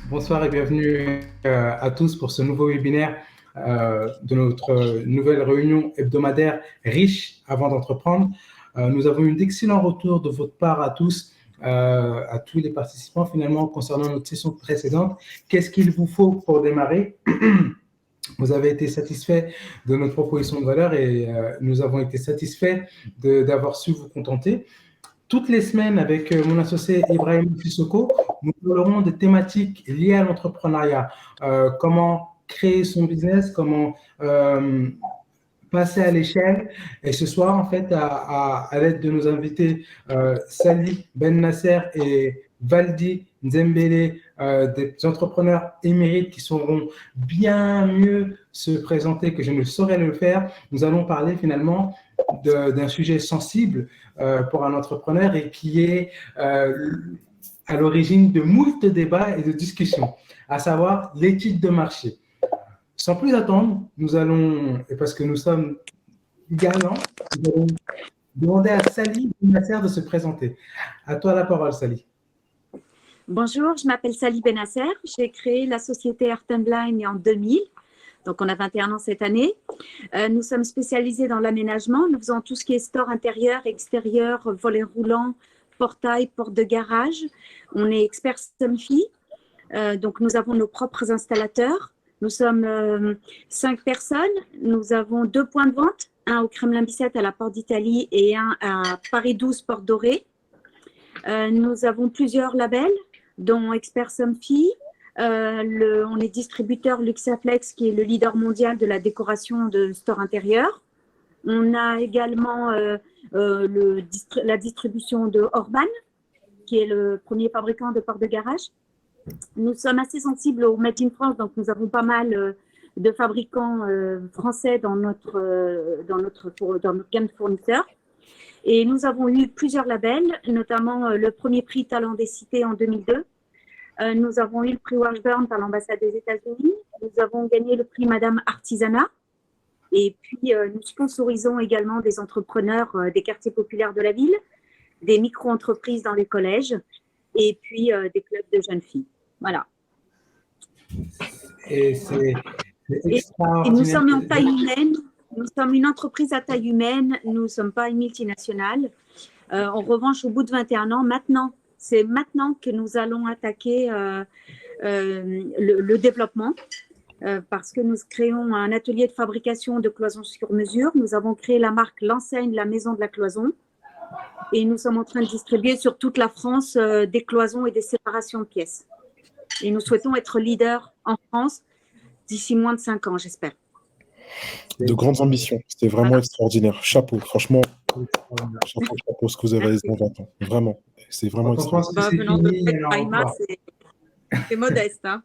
Bonsoir et bienvenue à tous pour ce nouveau webinaire de notre nouvelle réunion hebdomadaire riche avant d'entreprendre. Nous avons eu d'excellents retours de votre part à tous les participants finalement concernant notre session précédente. Qu'est-ce qu'il vous faut pour démarrer? Vous avez été satisfait de notre proposition de valeur et nous avons été satisfaits d'avoir su vous contenter. Toutes les semaines, avec mon associé Ibrahim Fissoko, nous parlerons des thématiques liées à l'entrepreneuriat. Comment créer son business, comment passer à l'échelle. Et ce soir, en fait, à l'aide de nos invités Sally Ben Nasser et Valdi Nzembele, des entrepreneurs émérites qui sauront bien mieux se présenter que je ne saurais le faire, nous allons parler finalement d'un sujet sensible pour un entrepreneur et qui est à l'origine de moult débats et de discussions, à savoir l'étude de marché. Sans plus attendre, nous allons, et parce que nous sommes gagnants, nous allons demander à Sally Benasser de se présenter. À toi la parole, Sally. Bonjour, je m'appelle Sally Benasser. J'ai créé la société Earth&Line en 2000. Donc, on a 21 ans cette année. Nous sommes spécialisés dans l'aménagement. Nous faisons tout ce qui est store intérieur, extérieur, volets roulants, portail, porte de garage. On est expert Somfy. Donc, nous avons nos propres installateurs. Nous sommes 5 personnes. Nous avons 2 points de vente, un au Kremlin-Bicêtre à la Porte d'Italie et un à Paris 12, Porte Dorée. Nous avons plusieurs labels, dont Expert Somfy. On est distributeur Luxaflex, qui est le leader mondial de la décoration de store intérieur. On a également la distribution de Orban, qui est le premier fabricant de portes de garage. Nous sommes assez sensibles au Made in France, donc nous avons pas mal de fabricants français dans notre gamme de fournisseurs. Et nous avons eu plusieurs labels, notamment le premier prix Talent des Cités en 2002. Nous avons eu le prix Washburn par l'ambassade des États-Unis. Nous avons gagné le prix Madame Artisanat. Et puis, nous sponsorisons également des entrepreneurs des quartiers populaires de la ville, des micro-entreprises dans les collèges et puis des clubs de jeunes filles. Voilà. Et c'est extraordinaire. Et nous sommes en taille humaine. Nous sommes une entreprise à taille humaine. Nous ne sommes pas une multinationale. En revanche, au bout de 21 ans, c'est maintenant que nous allons attaquer le développement parce que nous créons un atelier de fabrication de cloisons sur mesure. Nous avons créé la marque L'Enseigne, la Maison de la Cloison. Et nous sommes en train de distribuer sur toute la France des cloisons et des séparations de pièces. Et nous souhaitons être leader en France d'ici moins de 5 ans, j'espère. De grandes ambitions. C'était vraiment extraordinaire. Chapeau, franchement. Chapeau ce que vous avez réalisé en 20 ans. Vraiment. C'est vraiment extraordinaire. Venant de Paima, c'est modeste. Hein.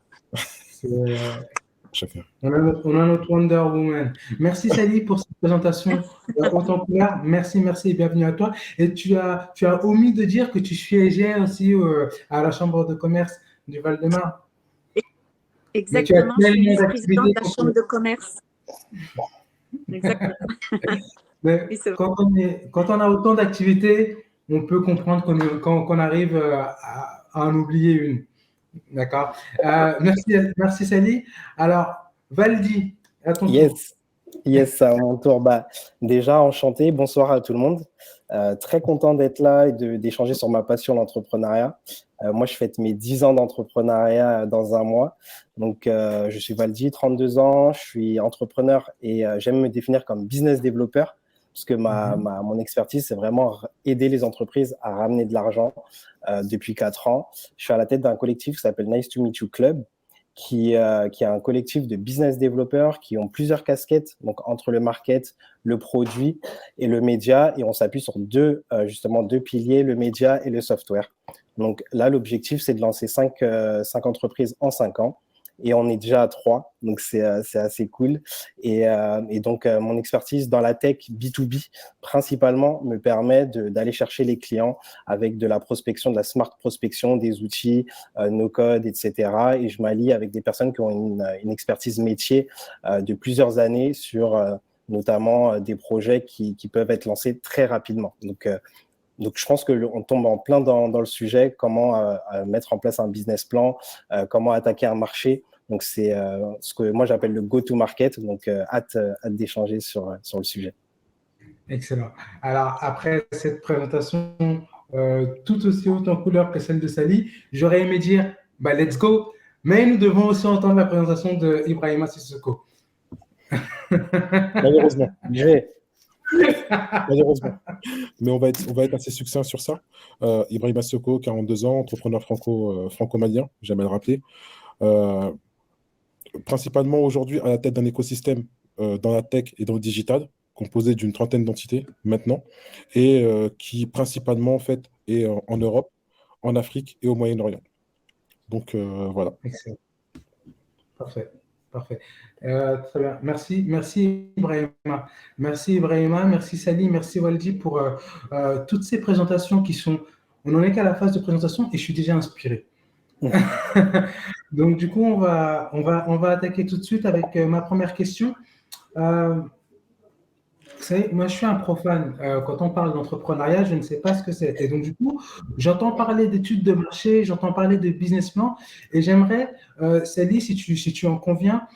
On a notre Wonder Woman. Merci Sally pour cette présentation autant claire. Merci et bienvenue à toi. Et tu as omis de dire que tu siégeais aussi à la Chambre de commerce du Val-de-Marne. Exactement, je suis vice-présidente de la Chambre de commerce. Exactement. Mais quand on a autant d'activités, on peut comprendre qu'on arrive à en oublier une. D'accord. Merci Sally. Alors, Valdi, à ton tour. Yes, à mon tour. Déjà, enchanté. Bonsoir à tout le monde. Très content d'être là et d'échanger sur ma passion, l'entrepreneuriat. Moi, je fête mes 10 ans d'entrepreneuriat dans un mois. Donc, je suis Valdi, 32 ans. Je suis entrepreneur et j'aime me définir comme business développeur parce que mon expertise, c'est vraiment aider les entreprises à ramener de l'argent depuis 4 ans. Je suis à la tête d'un collectif qui s'appelle Nice to Meet You Club, qui est un collectif de business développeurs qui ont plusieurs casquettes, donc entre le market, le produit et le média. Et on s'appuie sur deux piliers, le média et le software. Donc là, l'objectif, c'est de lancer 5 entreprises en 5 ans et on est déjà à 3, donc c'est assez cool. Et donc, mon expertise dans la tech B2B, principalement, me permet d'aller chercher les clients avec de la prospection, de la smart prospection, des outils, no-code, etc. Et je m'allie avec des personnes qui ont une expertise métier de plusieurs années sur notamment des projets qui peuvent être lancés très rapidement. Donc, je pense qu'on tombe en plein dans le sujet, comment mettre en place un business plan, comment attaquer un marché. Donc, c'est ce que moi, j'appelle le go-to-market. Donc, hâte d'échanger sur le sujet. Excellent. Alors, après cette présentation tout aussi haute en couleur que celle de Sally, j'aurais aimé dire let's go, mais nous devons aussi entendre la présentation de Ibrahima Sissoko. Malheureusement. Malheureusement. Mais on va être assez succinct sur ça. Ibrahima Sissoko, 42 ans, entrepreneur franco-malien, j'aime le rappeler. Principalement aujourd'hui à la tête d'un écosystème dans la tech et dans le digital, composé d'une 30aine d'entités maintenant, et qui principalement en fait est en Europe, en Afrique et au Moyen-Orient. Donc voilà. Excellent. Parfait. Très bien. Merci Ibrahima. Merci Ibrahima, merci Sally, merci Waldi pour toutes ces présentations qui sont. On n'en est qu'à la phase de présentation et je suis déjà inspiré. Donc du coup, on va attaquer tout de suite avec ma première question. Vous savez, moi, je suis un profane. Quand on parle d'entrepreneuriat, je ne sais pas ce que c'est. Et donc, du coup, j'entends parler d'études de marché, j'entends parler de business plan. Et j'aimerais, Sally, si tu en conviens,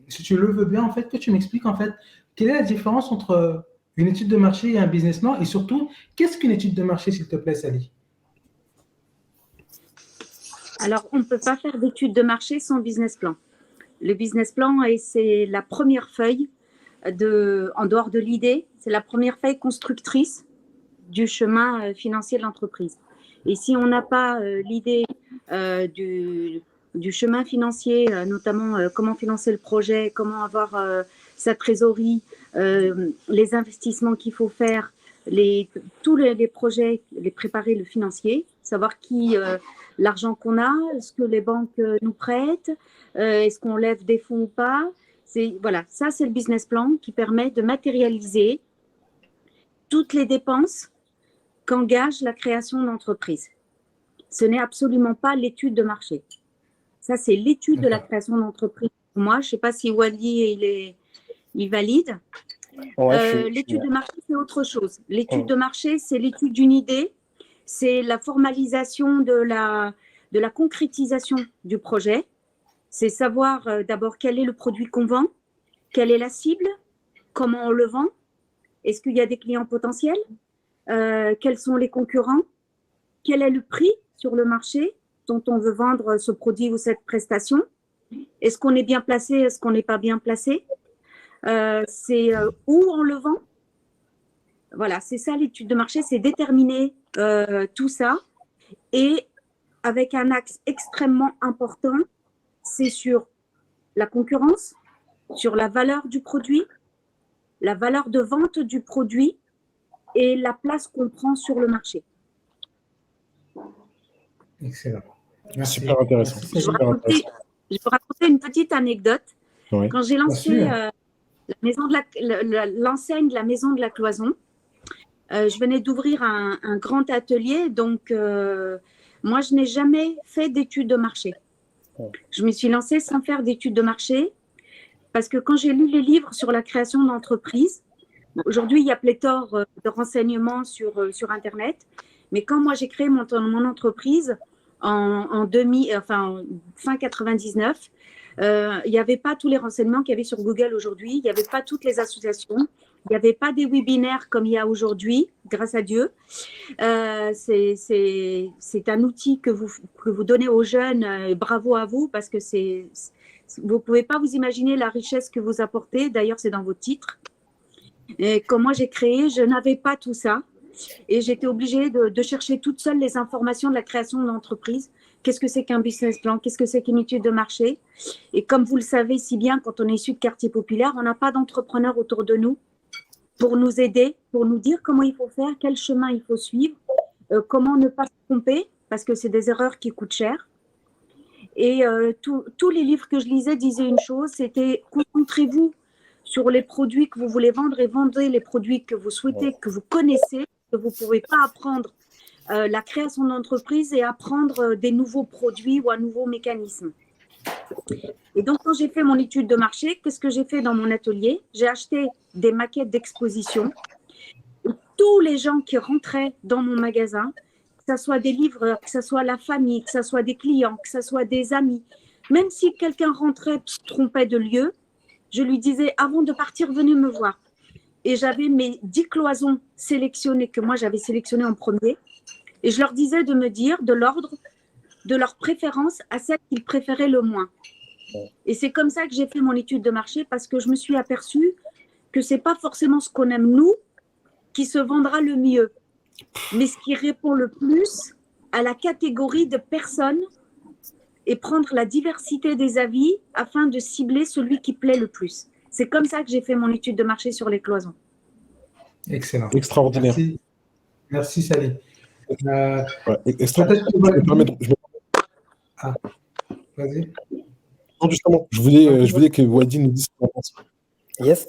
si tu le veux bien, en fait, que tu m'expliques, en fait, quelle est la différence entre une étude de marché et un business plan? Et surtout, qu'est-ce qu'une étude de marché, s'il te plaît, Sally? Alors, on ne peut pas faire d'études de marché sans business plan. Le business plan, c'est la première feuille en dehors de l'idée, c'est la première feuille constructrice du chemin financier de l'entreprise. Et si on n'a pas l'idée du chemin financier, notamment comment financer le projet, comment avoir sa trésorerie, les investissements qu'il faut faire, tous les projets, les préparer le financier, savoir l'argent qu'on a, est-ce que les banques nous prêtent, est-ce qu'on lève des fonds ou pas. Voilà, ça c'est le business plan qui permet de matérialiser toutes les dépenses qu'engage la création d'entreprise. Ce n'est absolument pas l'étude de marché. Ça, c'est l'étude de la création d'entreprise. Moi, je ne sais pas si Wally il valide. Ouais, l'étude de marché, c'est autre chose. L'étude de marché, c'est l'étude d'une idée, c'est la formalisation de la concrétisation du projet. C'est savoir d'abord quel est le produit qu'on vend, quelle est la cible, comment on le vend, est-ce qu'il y a des clients potentiels, quels sont les concurrents, quel est le prix sur le marché dont on veut vendre ce produit ou cette prestation, est-ce qu'on est bien placé, est-ce qu'on n'est pas bien placé, c'est où on le vend. Voilà, c'est ça l'étude de marché, c'est déterminer tout ça et avec un axe extrêmement important, c'est sur la concurrence, sur la valeur du produit, la valeur de vente du produit et la place qu'on prend sur le marché. Excellent. Merci. Super intéressant. Je vais vous raconter une petite anecdote. Oui. Quand j'ai lancé l'enseigne de la Maison de la Cloison, je venais d'ouvrir un grand atelier, donc moi, je n'ai jamais fait d'études de marché. Je me suis lancée sans faire d'études de marché parce que quand j'ai lu les livres sur la création d'entreprise, aujourd'hui, il y a pléthore de renseignements sur Internet, mais quand moi, j'ai créé mon entreprise en fin 99, il n'y avait pas tous les renseignements qu'il y avait sur Google aujourd'hui, il n'y avait pas toutes les associations, il n'y avait pas des webinaires comme il y a aujourd'hui, grâce à Dieu. C'est un outil que vous donnez aux jeunes, bravo à vous, parce que vous ne pouvez pas vous imaginer la richesse que vous apportez, d'ailleurs c'est dans vos titres. Et quand moi j'ai créé, je n'avais pas tout ça et j'étais obligée de chercher toute seule les informations de la création de l'entreprise. Qu'est-ce que c'est qu'un business plan? Qu'est-ce que c'est qu'une étude de marché? Et comme vous le savez si bien, quand on est issu de quartier populaire, on n'a pas d'entrepreneurs autour de nous pour nous aider, pour nous dire comment il faut faire, quel chemin il faut suivre, comment ne pas se tromper, parce que c'est des erreurs qui coûtent cher. Et tous les livres que je lisais disaient une chose, c'était concentrez-vous sur les produits que vous voulez vendre et vendez les produits que vous souhaitez, que vous connaissez, que vous ne pouvez pas apprendre la création d'entreprise et apprendre des nouveaux produits ou un nouveau mécanisme. Et donc, quand j'ai fait mon étude de marché, qu'est-ce que j'ai fait dans mon atelier? J'ai acheté des maquettes d'exposition. Tous les gens qui rentraient dans mon magasin, que ce soit des livreurs, que ce soit la famille, que ce soit des clients, que ce soit des amis, même si quelqu'un rentrait, se trompait de lieu, je lui disais, avant de partir, venez me voir. Et j'avais mes 10 cloisons sélectionnées, que moi j'avais sélectionnées en premier. Et je leur disais de me dire de l'ordre de leur préférence à celle qu'ils préféraient le moins. Et c'est comme ça que j'ai fait mon étude de marché, parce que je me suis aperçue que ce n'est pas forcément ce qu'on aime nous qui se vendra le mieux, mais ce qui répond le plus à la catégorie de personnes et prendre la diversité des avis afin de cibler celui qui plaît le plus. C'est comme ça que j'ai fait mon étude de marché sur les cloisons. Excellent. Extraordinaire. Merci Sally. Ouais, extraordinaire. Ah, vas-y. Non, justement, je voulais que Waldi nous dise ce qu'on pense. Yes.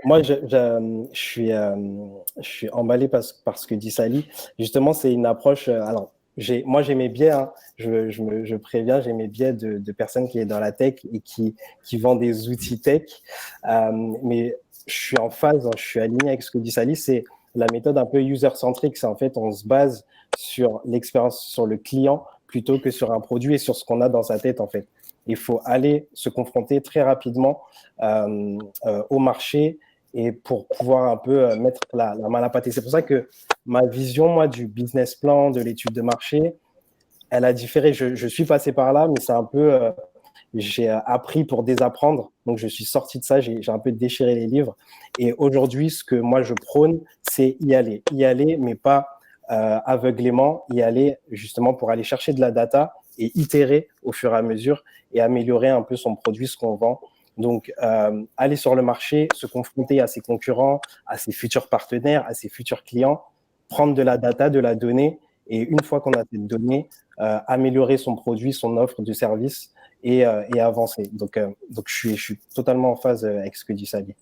Moi, je suis emballé par ce que dit Sally. Justement, c'est une approche. Alors, moi, j'ai mes biais. Hein, je préviens, j'ai mes biais de personnes qui sont dans la tech et qui vendent des outils tech. Mais je suis en phase, je suis aligné avec ce que dit Sally. C'est la méthode un peu user-centric. C'est en fait, on se base sur l'expérience, sur le client plutôt que sur un produit et sur ce qu'on a dans sa tête, en fait. Il faut aller se confronter très rapidement au marché et pour pouvoir un peu mettre la main à la pâte. Et c'est pour ça que ma vision, moi, du business plan, de l'étude de marché, elle a différé. Je suis passé par là, mais c'est un peu… j'ai appris pour désapprendre. Donc, je suis sorti de ça, j'ai un peu déchiré les livres. Et aujourd'hui, ce que moi, je prône, c'est y aller. Y aller, mais pas aveuglément. Y aller justement pour aller chercher de la data et itérer au fur et à mesure et améliorer un peu son produit, ce qu'on vend. Donc, aller sur le marché, se confronter à ses concurrents, à ses futurs partenaires, à ses futurs clients, prendre de la data, de la donnée, et une fois qu'on a cette donnée, améliorer son produit, son offre de service et avancer. Donc je suis totalement en phase avec ce que dit Sally.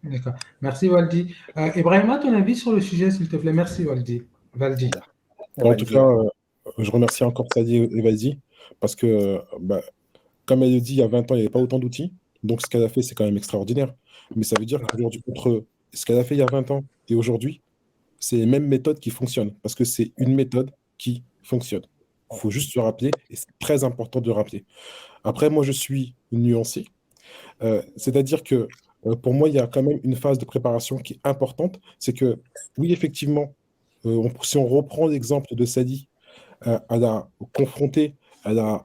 D'accord. Merci, Waldi. Ibrahima, ton avis sur le sujet, s'il te plaît. Merci, Waldi. En tout cas, je remercie encore Sally et Waldi parce que, comme elle le dit, il y a 20 ans, il n'y avait pas autant d'outils. Donc, ce qu'elle a fait, c'est quand même extraordinaire. Mais ça veut dire qu'aujourd'hui, entre ce qu'elle a fait il y a 20 ans et aujourd'hui, c'est les mêmes méthodes qui fonctionnent parce que c'est une méthode qui fonctionne. Il faut juste se rappeler et c'est très important de rappeler. Après, moi, je suis nuancé. C'est-à-dire que pour moi, il y a quand même une phase de préparation qui est importante. C'est que, oui, effectivement, si on reprend l'exemple de Sally, elle a confronté, elle a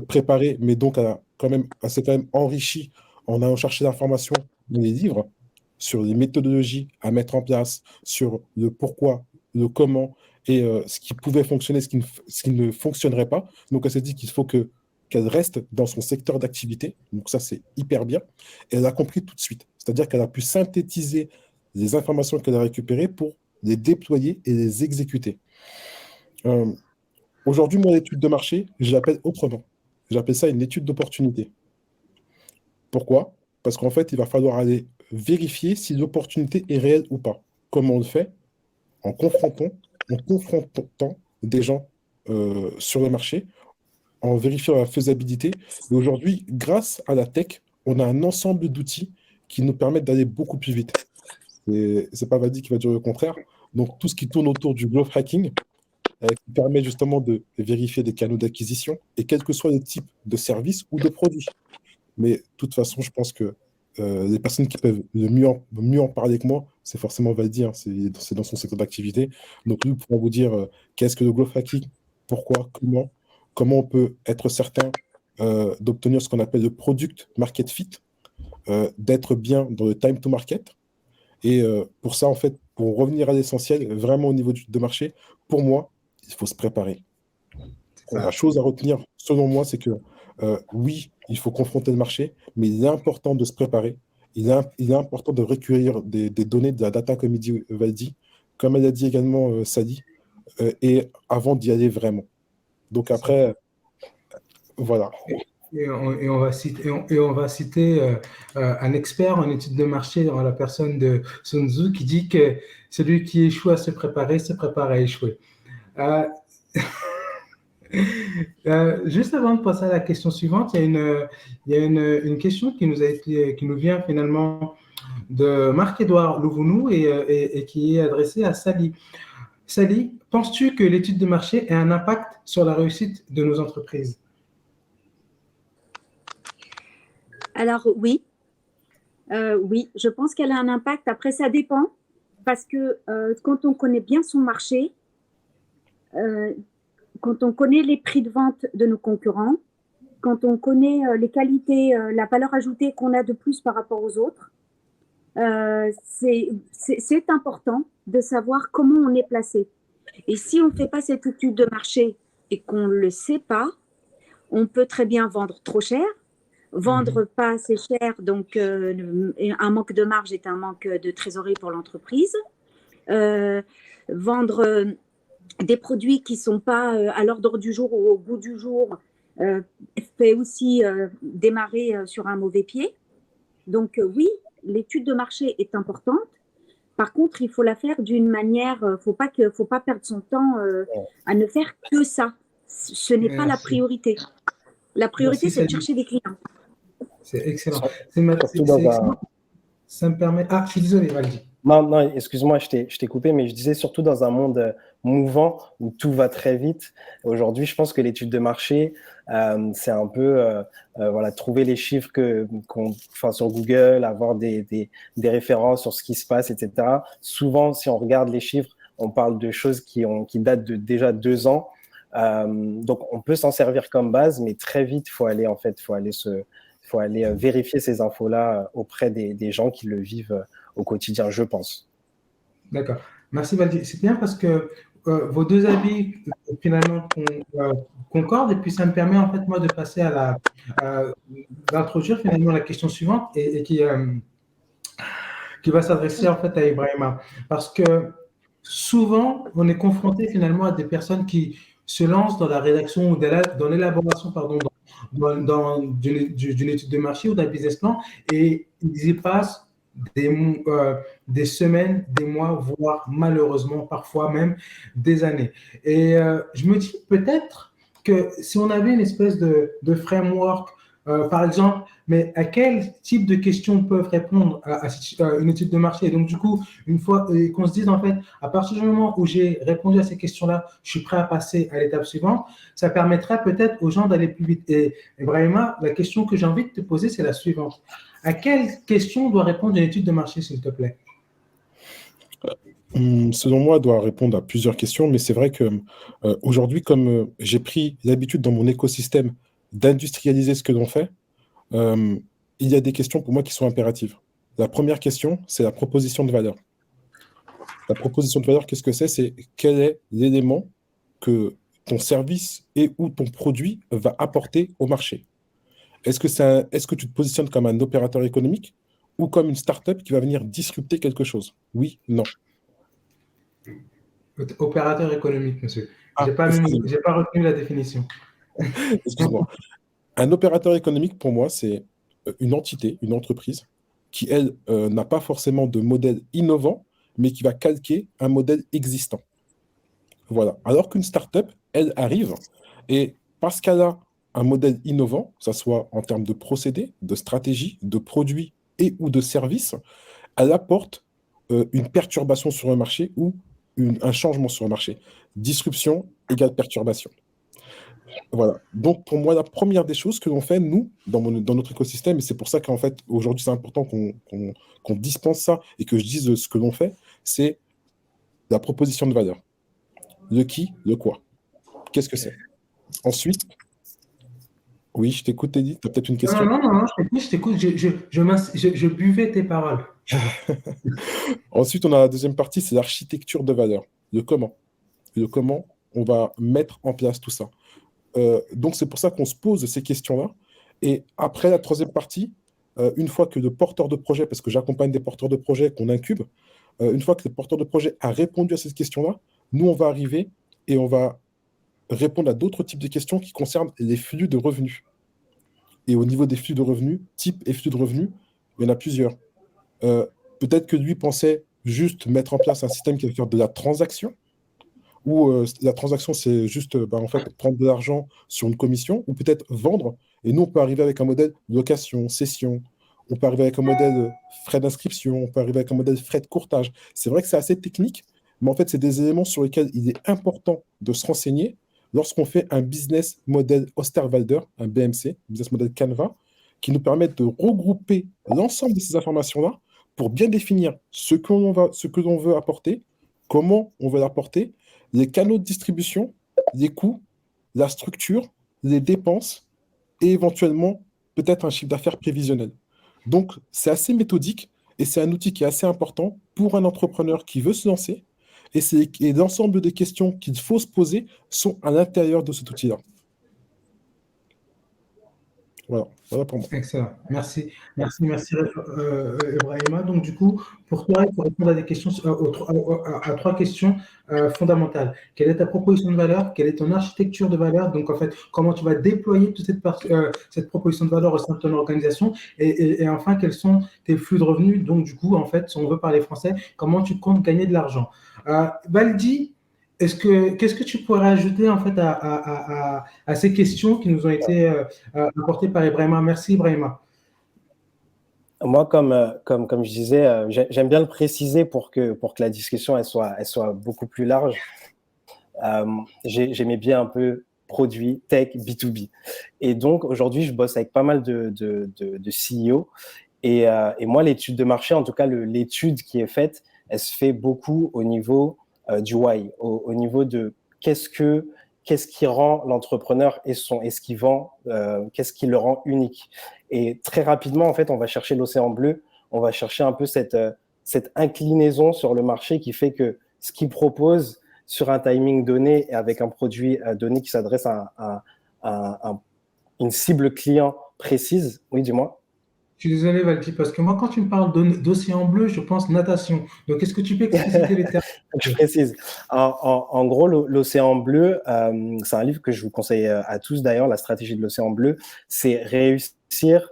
préparé, mais donc elle s'est quand même enrichie en allant chercher l'information dans les livres sur les méthodologies à mettre en place, sur le pourquoi, le comment et ce qui pouvait fonctionner, ce qui ne fonctionnerait pas. Donc elle s'est dit qu'il faut qu'elle reste dans son secteur d'activité. Donc ça, c'est hyper bien. Et elle a compris tout de suite. C'est-à-dire qu'elle a pu synthétiser les informations qu'elle a récupérées pour les déployer et les exécuter. Aujourd'hui, mon étude de marché, je l'appelle autrement. J'appelle ça une étude d'opportunité. Pourquoi? Parce qu'en fait, il va falloir aller vérifier si l'opportunité est réelle ou pas. Comment on le fait? En confrontant des gens sur le marché, en vérifiant la faisabilité. Et aujourd'hui, grâce à la tech, on a un ensemble d'outils qui nous permettent d'aller beaucoup plus vite. Et c'est pas Waldi qui va dire le contraire. Donc, tout ce qui tourne autour du growth hacking, qui permet justement de vérifier des canaux d'acquisition, et quel que soit le type de service ou de produit. Mais de toute façon, je pense que les personnes qui peuvent le mieux en parler que moi, c'est forcément Waldi, hein, c'est dans son secteur d'activité. Donc, lui pourra vous dire qu'est-ce que le growth hacking, pourquoi, comment on peut être certain d'obtenir ce qu'on appelle le product market fit, d'être bien dans le time to market. Et pour ça, en fait, pour revenir à l'essentiel, vraiment au niveau de marché, pour moi, il faut se préparer. La chose à retenir, selon moi, c'est que oui, il faut confronter le marché, mais il est important de se préparer. Il est important de recueillir des données, de la data, comme il dit Waldi, comme elle a dit également Sally, et avant d'y aller vraiment. Donc après, Voilà. Et on va citer un expert en études de marché en la personne de Sun Tzu qui dit que celui qui échoue à se prépare à échouer. Euh, juste avant de passer à la question suivante, il y a une question qui nous vient finalement de Marc-Édouard Louvounou et qui est adressée à Sally. Sally, penses-tu que l'étude de marché a un impact sur la réussite de nos entreprises? Alors oui, oui, je pense qu'elle a un impact. Après, ça dépend parce que quand on connaît bien son marché, quand on connaît les prix de vente de nos concurrents, quand on connaît les qualités, la valeur ajoutée qu'on a de plus par rapport aux autres, c'est important de savoir comment on est placé. Et si on ne fait pas cette étude de marché et qu'on ne le sait pas, on peut très bien vendre trop cher, vendre pas assez cher, donc un manque de marge est un manque de trésorerie pour l'entreprise. Vendre des produits qui ne sont pas à l'ordre du jour ou au goût du jour fait aussi démarrer sur un mauvais pied. Donc oui, l'étude de marché est importante. Par contre, il faut la faire d'une manière, faut pas perdre son temps à ne faire que ça. Ce n'est pas la priorité. La priorité, c'est de chercher des clients. C'est excellent. Surtout dans excellent. Ça me permet. Ah, je suis désolé, Valdi. Non, excuse-moi, je t'ai coupé, mais je disais surtout dans un monde mouvant où tout va très vite. Aujourd'hui, je pense que l'étude de marché, c'est un peu voilà, trouver les chiffres sur Google, avoir des références sur ce qui se passe, etc. Souvent, si on regarde les chiffres, on parle de choses qui datent de déjà 2 ans. Donc, on peut s'en servir comme base, mais très vite, il faut aller vérifier ces infos-là auprès des gens qui le vivent au quotidien, je pense. D'accord. Merci Valdi. C'est bien parce que vos deux avis finalement concordent et puis ça me permet en fait moi de passer d'introduire finalement la question suivante et qui va s'adresser en fait à Ibrahima. Parce que souvent on est confronté finalement à des personnes qui se lancent dans la rédaction ou dans l'élaboration d'une étude de marché ou d'un business plan et ils y passent des semaines, des mois, voire malheureusement parfois même des années. Et je me dis peut-être que si on avait une espèce de framework, par exemple, mais à quel type de questions peuvent répondre à une étude de marché? Et donc, du coup, une fois qu'on se dise, en fait, à partir du moment où j'ai répondu à ces questions-là, je suis prêt à passer à l'étape suivante, ça permettrait peut-être aux gens d'aller plus vite. Et Ibrahima, la question que j'ai envie de te poser, c'est la suivante. À quelle question doit répondre une étude de marché, s'il te plaît? Selon moi, elle doit répondre à plusieurs questions, mais c'est vrai que aujourd'hui, comme j'ai pris l'habitude dans mon écosystème d'industrialiser ce que l'on fait, il y a des questions pour moi qui sont impératives. La première question, c'est la proposition de valeur. La proposition de valeur, qu'est-ce que c'est? C'est quel est l'élément que ton service et ou ton produit va apporter au marché. Est-ce que tu te positionnes comme un opérateur économique ou comme une start-up qui va venir disrupter quelque chose? Oui, non. Opérateur économique, monsieur. J'ai pas retenu la définition. Excuse-moi. Un opérateur économique, pour moi, c'est une entité, une entreprise, qui, elle, n'a pas forcément de modèle innovant, mais qui va calquer un modèle existant. Voilà. Alors qu'une start-up, elle arrive, et parce qu'elle a un modèle innovant, que ce soit en termes de procédés, de stratégie, de produits et ou de services, elle apporte une perturbation sur un marché ou un changement sur le marché. Disruption égale perturbation. Voilà. Donc, pour moi, la première des choses que l'on fait, nous, dans notre écosystème, et c'est pour ça qu'en fait, aujourd'hui, c'est important qu'on dispense ça et que je dise ce que l'on fait, c'est la proposition de valeur. Le qui, le quoi. Qu'est-ce que c'est? Ensuite, oui, je t'écoute, Teddy. Tu as peut-être une question? Non, je t'écoute. Je buvais tes paroles. Ensuite, on a la deuxième partie, c'est l'architecture de valeur. Le comment. Le comment on va mettre en place tout ça. Donc, c'est pour ça qu'on se pose ces questions-là. Et après la troisième partie, une fois que le porteur de projet, parce que j'accompagne des porteurs de projet qu'on incube, une fois que le porteur de projet a répondu à cette question-là, nous, on va arriver et on va répondre à d'autres types de questions qui concernent les flux de revenus. Et au niveau des flux de revenus, type et flux de revenus, il y en a plusieurs. Peut-être que lui pensait juste mettre en place un système qui va faire de la transaction, où la transaction, c'est juste en fait, prendre de l'argent sur une commission, ou peut-être vendre. Et nous, on peut arriver avec un modèle location, cession, on peut arriver avec un modèle frais d'inscription, on peut arriver avec un modèle frais de courtage. C'est vrai que c'est assez technique, mais en fait, c'est des éléments sur lesquels il est important de se renseigner lorsqu'on fait un business model Osterwalder, un BMC, business model Canva, qui nous permet de regrouper l'ensemble de ces informations-là pour bien définir ce que l'on veut apporter, comment on veut l'apporter, les canaux de distribution, les coûts, la structure, les dépenses et éventuellement peut-être un chiffre d'affaires prévisionnel. Donc, c'est assez méthodique et c'est un outil qui est assez important pour un entrepreneur qui veut se lancer. Et l'ensemble des questions qu'il faut se poser sont à l'intérieur de cet outil-là. Voilà pour moi. Excellent. Merci, Ibrahima. Donc, du coup, pour toi, il faut répondre à des questions, à trois questions fondamentales. Quelle est ta proposition de valeur? Quelle est ton architecture de valeur? Donc, en fait, comment tu vas déployer toute cette proposition de valeur au sein de ton organisation? Et enfin, quels sont tes flux de revenus? Donc, du coup, en fait, si on veut parler français, comment tu comptes gagner de l'argent? Valdi, qu'est-ce que tu pourrais ajouter en fait à ces questions qui nous ont été apportées par Ibrahima? Merci Ibrahima. Moi, comme je disais, j'aime bien le préciser pour que la discussion elle soit beaucoup plus large. J'aimais bien un peu produit, tech, B2B. Et donc, aujourd'hui, je bosse avec pas mal de CEO. Et moi, l'étude de marché, en tout cas, l'étude qui est faite, elle se fait beaucoup au niveau du why, au niveau de qu'est-ce qui rend l'entrepreneur et ce qu'il vend, qu'est-ce qui le rend unique. Et très rapidement, en fait, on va chercher l'océan bleu, on va chercher un peu cette inclinaison sur le marché qui fait que ce qu'il propose sur un timing donné et avec un produit donné qui s'adresse à une cible client précise. Oui, dis-moi. Je suis désolé Valdi, parce que moi, quand tu me parles d'océan bleu, je pense natation. Donc, est-ce que tu peux expliciter les termes? Je précise. En gros, l'océan bleu, c'est un livre que je vous conseille à tous d'ailleurs, La stratégie de l'océan bleu. C'est réussir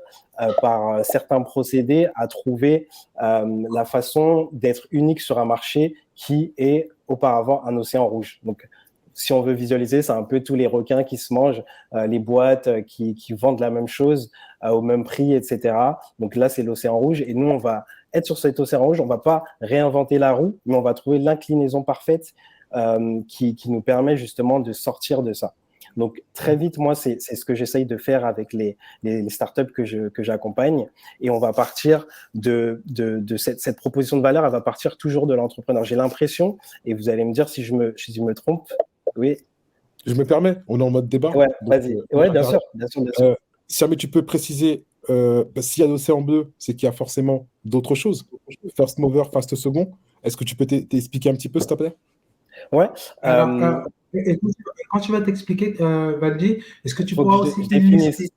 par certains procédés à trouver la façon d'être unique sur un marché qui est auparavant un océan rouge. Donc, si on veut visualiser, c'est un peu tous les requins qui se mangent, les boîtes qui vendent la même chose au même prix, etc. Donc là, c'est l'océan rouge. Et nous, on va être sur cet océan rouge. On ne va pas réinventer la roue, mais on va trouver l'inclinaison parfaite qui nous permet justement de sortir de ça. Donc, très vite, moi, c'est ce que j'essaye de faire avec les startups que j'accompagne. Et on va partir de cette proposition de valeur, elle va partir toujours de l'entrepreneur. J'ai l'impression, et vous allez me dire si je me trompe. Oui. Je me permets, on est en mode débat. Ouais, vas-y. Ouais, bien sûr. Si jamais tu peux préciser, s'il y a l'océan bleu, c'est qu'il y a forcément d'autres choses. First mover, fast second. Est-ce que tu peux t'expliquer un petit peu, s'il te plaît? Ouais. Alors, quand tu vas t'expliquer, Valdi, est-ce que tu pourras aussi illustrer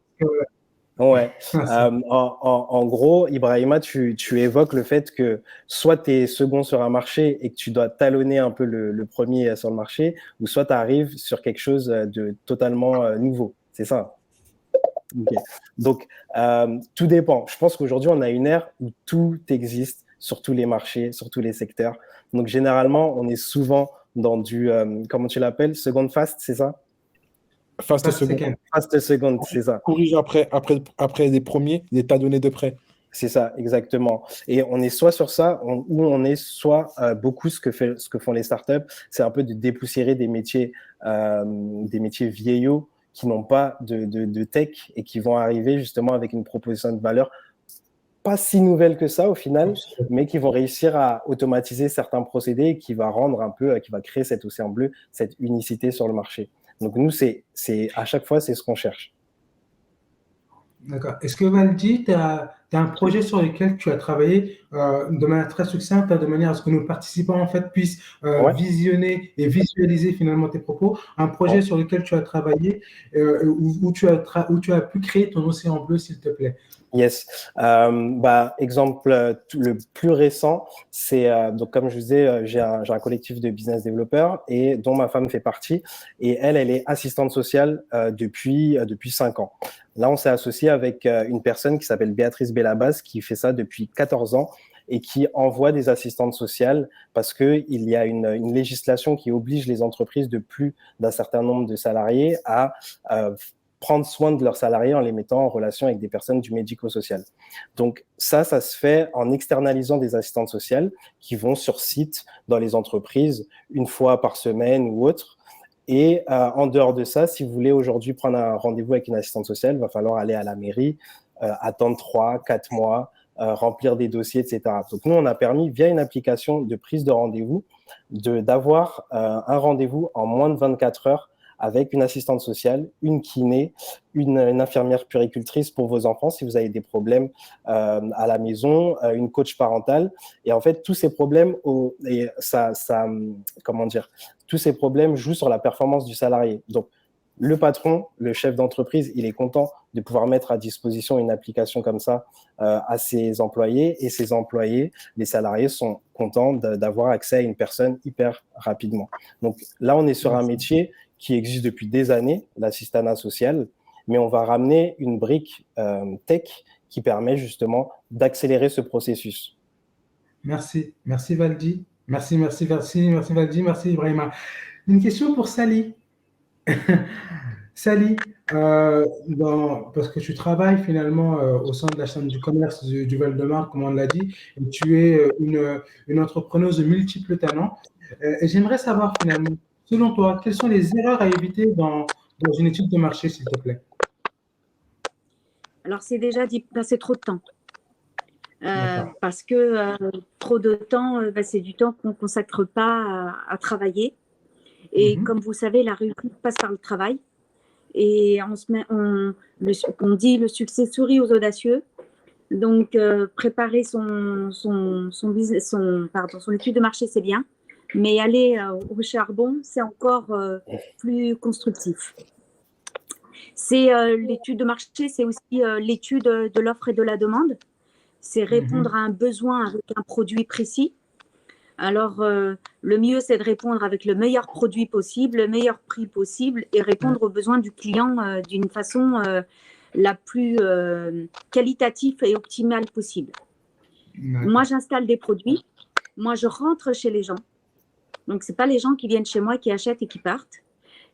Ouais. En gros, Ibrahima, tu évoques le fait que soit tu es second sur un marché et que tu dois talonner un peu le premier sur le marché, ou soit tu arrives sur quelque chose de totalement nouveau. C'est ça? Okay. Donc, tout dépend. Je pense qu'aujourd'hui, on a une ère où tout existe sur tous les marchés, sur tous les secteurs. Donc, généralement, on est souvent dans du, comment tu l'appelles, second fast, c'est ça? Fast second. Fast second, c'est ça. Corrige après les premiers, les talonnés de près. C'est ça, exactement. Et on est soit sur ça, ou on est soit beaucoup ce que font les startups, c'est un peu de dépoussiérer des métiers vieillots qui n'ont pas de tech et qui vont arriver justement avec une proposition de valeur pas si nouvelle que ça au final, mais qui vont réussir à automatiser certains procédés et qui va rendre un peu, qui va créer cet océan bleu, cette unicité sur le marché. Donc nous, à chaque fois, c'est ce qu'on cherche. D'accord. Est-ce que Valdi, tu as tu as un projet sur lequel tu as travaillé de manière très succincte, de manière à ce que nos participants en fait puissent Ouais. visionner et visualiser finalement tes propos. Un projet Ouais. sur lequel tu as travaillé, où tu as pu créer ton océan bleu, s'il te plaît. Yes. Exemple le plus récent, c'est donc comme je vous disais, j'ai un collectif de business développeurs et dont ma femme fait partie. Et elle est assistante sociale depuis 5 ans. Là, on s'est associé avec une personne qui s'appelle Béatrice Bellabaz, qui fait ça depuis 14 ans et qui envoie des assistantes sociales parce que il y a une législation qui oblige les entreprises de plus d'un certain nombre de salariés à prendre soin de leurs salariés en les mettant en relation avec des personnes du médico-social. Donc ça se fait en externalisant des assistantes sociales qui vont sur site dans les entreprises une fois par semaine ou autre. Et en dehors de ça, si vous voulez aujourd'hui prendre un rendez-vous avec une assistante sociale, il va falloir aller à la mairie, attendre 3-4 mois, remplir des dossiers, etc. Donc nous, on a permis, via une application de prise de rendez-vous, d'avoir un rendez-vous en moins de 24 heures avec une assistante sociale, une kiné, une infirmière puéricultrice pour vos enfants si vous avez des problèmes à la maison, une coach parentale. Et en fait, tous ces problèmes, tous ces problèmes jouent sur la performance du salarié. Donc, le patron, le chef d'entreprise, il est content de pouvoir mettre à disposition une application comme ça à ses employés, et ses employés, les salariés, sont contents d'avoir accès à une personne hyper rapidement. Donc là, on est sur un métier qui existe depuis des années, l'assistanat social, mais on va ramener une brique tech qui permet justement d'accélérer ce processus. Merci Valdi. Merci Valdi, merci Ibrahima. Une question pour Sally. Sally, parce que tu travailles finalement au sein de la Chambre du commerce du Val-de-Marne, comme on l'a dit, et tu es une entrepreneuse de multiples talents. Et j'aimerais savoir finalement, selon toi, quelles sont les erreurs à éviter dans une étude de marché, s'il te plaît? Alors, c'est déjà d'y passer trop de temps. Parce que trop de temps, c'est du temps qu'on ne consacre pas à travailler. Et comme vous savez, la réussite passe par le travail. Et on dit le succès sourit aux audacieux. Donc, préparer son étude de marché, c'est bien. Mais aller au charbon, c'est encore plus constructif. L'étude de marché, c'est aussi l'étude de l'offre et de la demande. C'est répondre à un besoin avec un produit précis. Alors, le mieux, c'est de répondre avec le meilleur produit possible, le meilleur prix possible et répondre aux besoins du client d'une façon la plus qualitative et optimale possible. Moi, j'installe des produits. Moi, je rentre chez les gens. Donc, ce n'est pas les gens qui viennent chez moi, qui achètent et qui partent.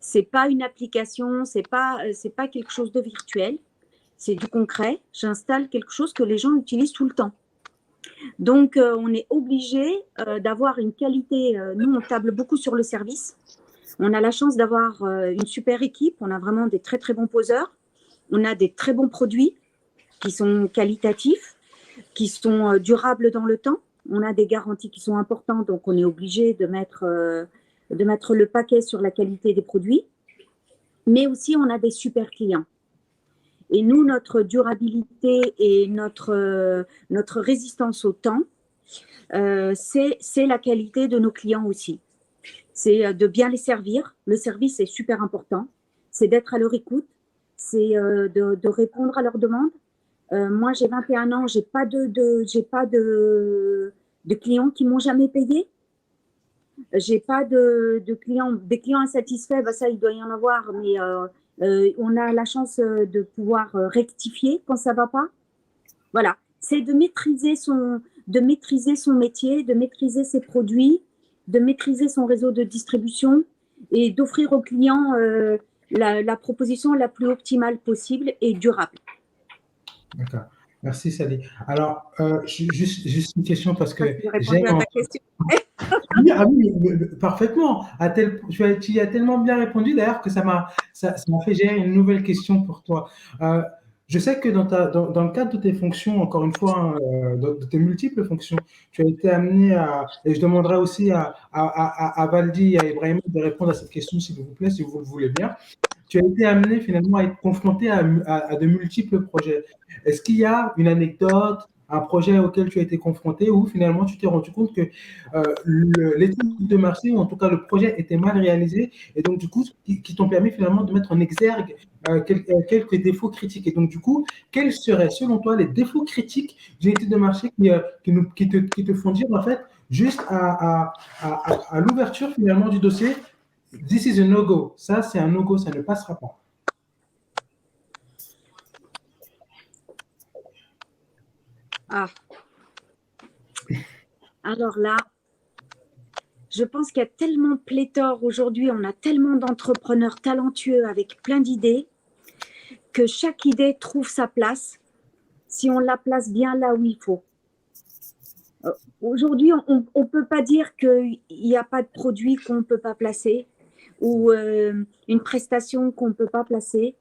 Ce n'est pas une application, ce n'est pas quelque chose de virtuel. C'est du concret. J'installe quelque chose que les gens utilisent tout le temps. Donc, on est obligé d'avoir une qualité. Nous, on table beaucoup sur le service. On a la chance d'avoir une super équipe. On a vraiment des très, très bons poseurs. On a des très bons produits qui sont qualitatifs, qui sont durables dans le temps. On a des garanties qui sont importantes. Donc, on est obligé de mettre le paquet sur la qualité des produits. Mais aussi, on a des super clients. Et nous, notre durabilité et notre résistance au temps, c'est la qualité de nos clients aussi. C'est de bien les servir. Le service est super important. C'est d'être à leur écoute. C'est de répondre à leurs demandes. Moi, j'ai 21 ans. J'ai pas de clients qui m'ont jamais payé. J'ai pas des clients insatisfaits. Ça, il doit y en avoir, mais on a la chance de pouvoir rectifier quand ça va pas. Voilà, c'est de maîtriser son métier, de maîtriser ses produits, de maîtriser son réseau de distribution et d'offrir aux clients la proposition la plus optimale possible et durable. D'accord. Merci Sally. Alors, juste une question parce que j'ai répondu à ta question. Oui, parfaitement. Tu y as tellement bien répondu d'ailleurs que ça m'a fait gérer une nouvelle question pour toi. Je sais que dans le cadre de tes fonctions, encore une fois, de tes multiples fonctions, tu as été amené et je demanderai aussi à Valdi et à Ibrahima de répondre à cette question, s'il vous plaît, si vous le voulez bien. tu as été amené finalement à être confronté à de multiples projets. Est-ce qu'il y a une anecdote, un projet auquel tu as été confronté où finalement tu t'es rendu compte que l'étude de marché, ou en tout cas le projet, était mal réalisé et donc du coup, qui t'ont permis finalement de mettre en exergue quelques défauts critiques. Et donc du coup, quels seraient selon toi les défauts critiques d'une étude de marché qui te font dire en fait, juste à l'ouverture finalement du dossier, this is a no-go. Ça, c'est un no-go, ça ne passera pas. Ah, alors là, je pense qu'il y a tellement pléthore aujourd'hui, on a tellement d'entrepreneurs talentueux avec plein d'idées que chaque idée trouve sa place si on la place bien là où il faut. Aujourd'hui, on ne peut pas dire qu'il n'y a pas de produit qu'on ne peut pas placer ou une prestation qu'on ne peut pas placer.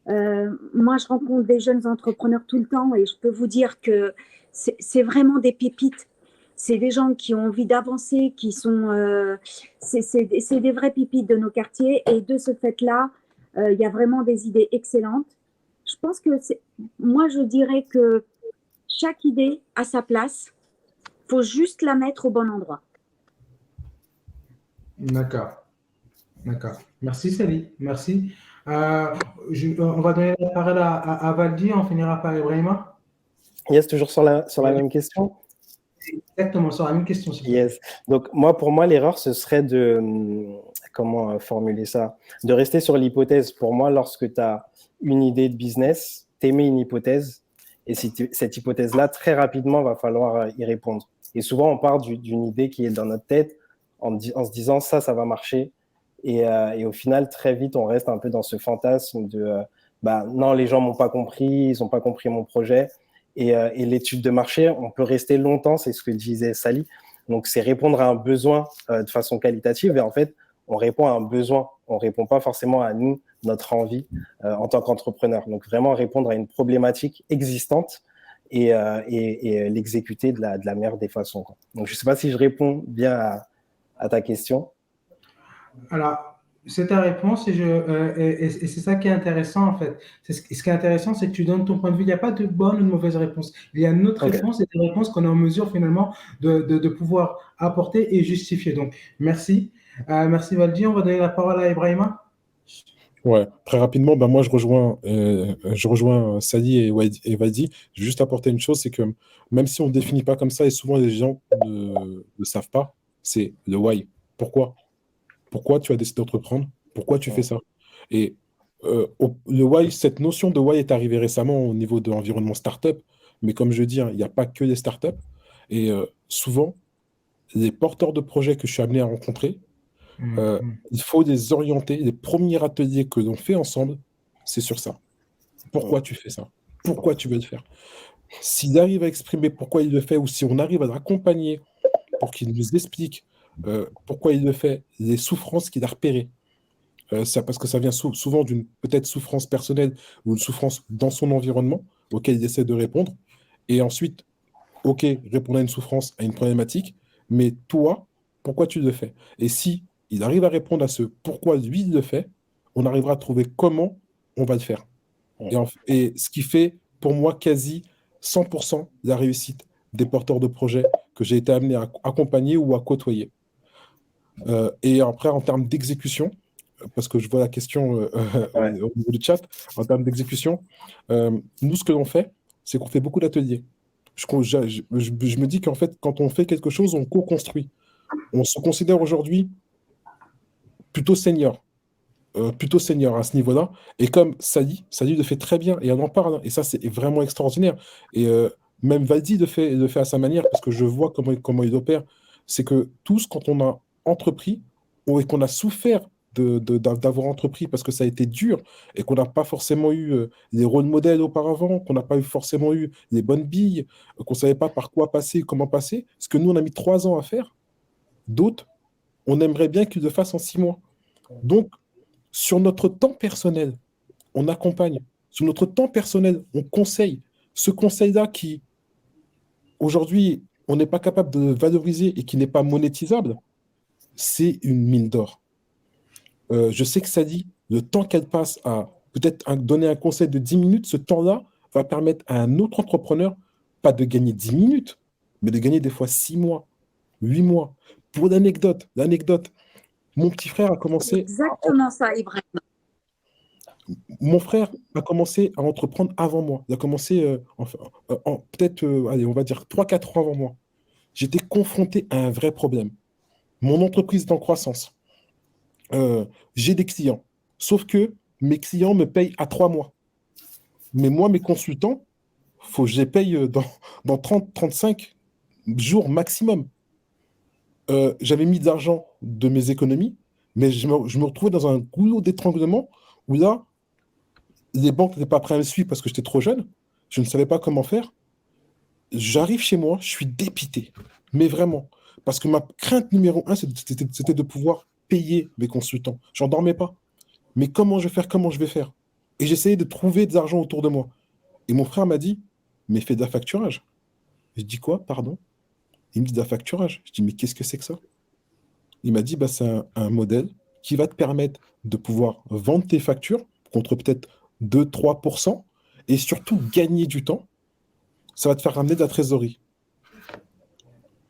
Moi, je rencontre des jeunes entrepreneurs tout le temps et je peux vous dire que c'est vraiment des pépites. C'est des gens qui ont envie d'avancer, qui sont... c'est des vraies pépites de nos quartiers et de ce fait-là, il y a vraiment des idées excellentes. Je pense que moi, je dirais que chaque idée a sa place. Il faut juste la mettre au bon endroit. D'accord. D'accord. Merci, Sally. Merci. On va donner la parole à Valdi, on finira par Ibrahima. Yes, toujours sur la même question. Exactement, sur la même question. Yes. Donc, pour moi, l'erreur, ce serait comment formuler ça? De rester sur l'hypothèse. Pour moi, lorsque tu as une idée de business, t'émets une hypothèse, et cette hypothèse-là, très rapidement, va falloir y répondre. Et souvent, on part d'une idée qui est dans notre tête en se disant ça va marcher. Et au final, très vite, on reste un peu dans ce fantasme de non, les gens m'ont pas compris, ils n'ont pas compris mon projet. Et l'étude de marché, on peut rester longtemps, c'est ce que disait Sally. Donc, c'est répondre à un besoin de façon qualitative. Et en fait, on répond à un besoin. On ne répond pas forcément à nous, notre envie en tant qu'entrepreneur. Donc, vraiment répondre à une problématique existante et l'exécuter de la meilleure des façons, quoi. Donc, je ne sais pas si je réponds bien à ta question. Alors, c'est ta réponse et c'est ça qui est intéressant en fait. Ce qui est intéressant, c'est que tu donnes ton point de vue. Il n'y a pas de bonne ou de mauvaise réponse. Il y a notre réponse et des réponses qu'on est en mesure finalement de pouvoir apporter et justifier. Donc, merci. Merci Valdi. On va donner la parole à Ibrahima. Ouais, très rapidement, moi je rejoins Sally et Valdi. Je vais juste apporter une chose, c'est que même si on ne définit pas comme ça, et souvent les gens ne savent pas, c'est le why. Pourquoi? Pourquoi tu as décidé d'entreprendre? Pourquoi tu fais ça? Et le why, cette notion de why est arrivée récemment au niveau de l'environnement startup, mais comme je dis, hein, il n'y a pas que des startups. Et souvent, les porteurs de projets que je suis amené à rencontrer, il faut les orienter. Les premiers ateliers que l'on fait ensemble, c'est sur ça. Pourquoi tu fais ça? Pourquoi tu veux le faire? S'il arrive à exprimer pourquoi il le fait, ou si on arrive à l'accompagner pour qu'il nous explique pourquoi il le fait, les souffrances qu'il a repérées, parce que ça vient souvent d'une peut-être souffrance personnelle ou une souffrance dans son environnement auquel il essaie de répondre. Et ensuite, OK, répondre à une souffrance, à une problématique, mais toi, pourquoi tu le fais? Et si il arrive à répondre à ce pourquoi lui il le fait, on arrivera à trouver comment on va le faire. Et ce qui fait, pour moi, quasi 100% la réussite des porteurs de projets que j'ai été amené à accompagner ou à côtoyer. Et après, en termes d'exécution, parce que je vois la question au niveau du chat, en termes d'exécution, nous, ce que l'on fait, c'est qu'on fait beaucoup d'ateliers. Je me dis qu'en fait, quand on fait quelque chose, on co-construit. On se considère aujourd'hui plutôt senior à ce niveau-là. Et comme Sally le fait très bien, et on en parle, hein, et ça, c'est vraiment extraordinaire. Et même Valdi le fait à sa manière, parce que je vois comment il opère. C'est que tous, quand on a entrepris, et qu'on a souffert d'avoir entrepris parce que ça a été dur et qu'on n'a pas forcément eu les rôles modèles auparavant, qu'on n'a pas forcément eu les bonnes billes, qu'on ne savait pas par quoi passer, comment passer, ce que nous, on a mis 3 ans à faire, d'autres, on aimerait bien qu'ils le fassent en 6 mois. Donc, sur notre temps personnel, on accompagne. Sur notre temps personnel, on conseille. Ce conseil-là qui, aujourd'hui, on n'est pas capable de valoriser et qui n'est pas monétisable, c'est une mine d'or. Je sais que Sally Le temps qu'elle passe à peut-être donner un conseil de 10 minutes, ce temps-là va permettre à un autre entrepreneur, pas de gagner 10 minutes, mais de gagner des fois 6 mois, 8 mois. Pour l'anecdote, mon petit frère a C'est commencé exactement ça, Ibrahim. Mon frère a commencé à entreprendre avant moi. Il a commencé peut-être, allez, on va dire 3 4 ans avant moi. J'étais confronté à un vrai problème. Mon entreprise est en croissance. J'ai des clients. Sauf que mes clients me payent à 3 mois. Mais moi, mes consultants, faut que je les paye dans 30 35 jours maximum. J'avais mis de l'argent de mes économies, mais je me retrouvais dans un goulot d'étranglement où là, les banques n'étaient pas prêtes à me suivre parce que j'étais trop jeune. Je ne savais pas comment faire. J'arrive chez moi, je suis dépité. Mais vraiment. Parce que ma crainte numéro un, c'était de pouvoir payer mes consultants. J'en dormais pas. Mais comment je vais faire? Comment je vais faire? Et j'essayais de trouver de l'argent autour de moi. Et mon frère m'a dit, mais fais de la facturage. Je dis quoi, pardon? Il me dit de la facturage. Je dis, mais qu'est-ce que c'est que ça? Il m'a dit, bah, c'est un modèle qui va te permettre de pouvoir vendre tes factures contre peut-être 2 3 % et surtout gagner du temps. Ça va te faire ramener de la trésorerie.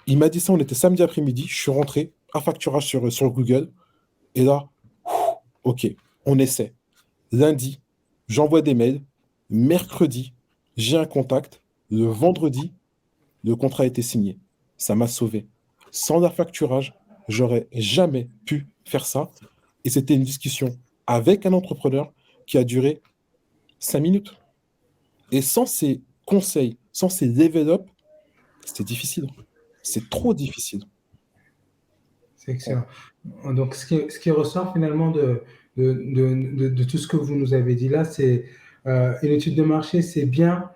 Il m'a dit ça, on était samedi après-midi, je suis rentré à facturage sur Google, et là, ok, on essaie. Lundi, j'envoie des mails. Mercredi, j'ai un contact. Le vendredi, le contrat a été signé. Ça m'a sauvé. Sans la facturage, j'aurais jamais pu faire ça. Et c'était une discussion avec un entrepreneur qui a duré 5 minutes. Et sans ces conseils, sans ces level up, c'était difficile. C'est trop difficile. C'est excellent. Donc, ce qui ressort finalement de tout ce que vous nous avez dit là, c'est une étude de marché, c'est bien,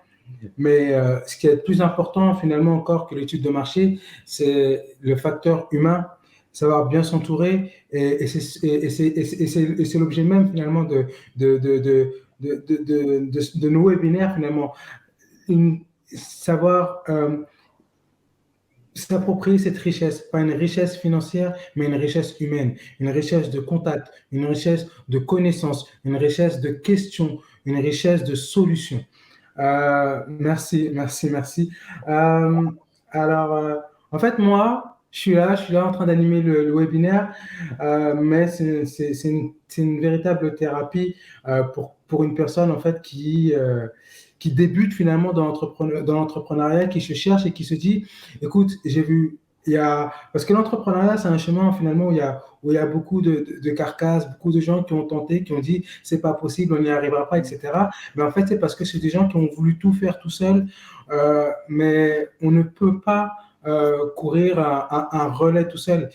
mais ce qui est plus important finalement encore que l'étude de marché, c'est le facteur humain, savoir bien s'entourer, et c'est l'objet même finalement de nos webinaires finalement. Savoir s'approprier cette richesse, pas une richesse financière, mais une richesse humaine, une richesse de contact, une richesse de connaissances, une richesse de questions, une richesse de solutions. Merci, merci, merci. Euh, alors, en fait, moi, je suis là en train d'animer le webinaire, mais c'est une véritable thérapie pour une personne en fait qui débute finalement dans l'entrepreneuriat, qui se cherche et qui se dit, écoute, j'ai vu, parce que l'entrepreneuriat, c'est un chemin finalement où il y a beaucoup de carcasses, beaucoup de gens qui ont tenté, qui ont dit, c'est pas possible, on n'y arrivera pas, etc. Mais en fait, c'est parce que c'est des gens qui ont voulu tout faire tout seuls, mais on ne peut pas courir un relais tout seul.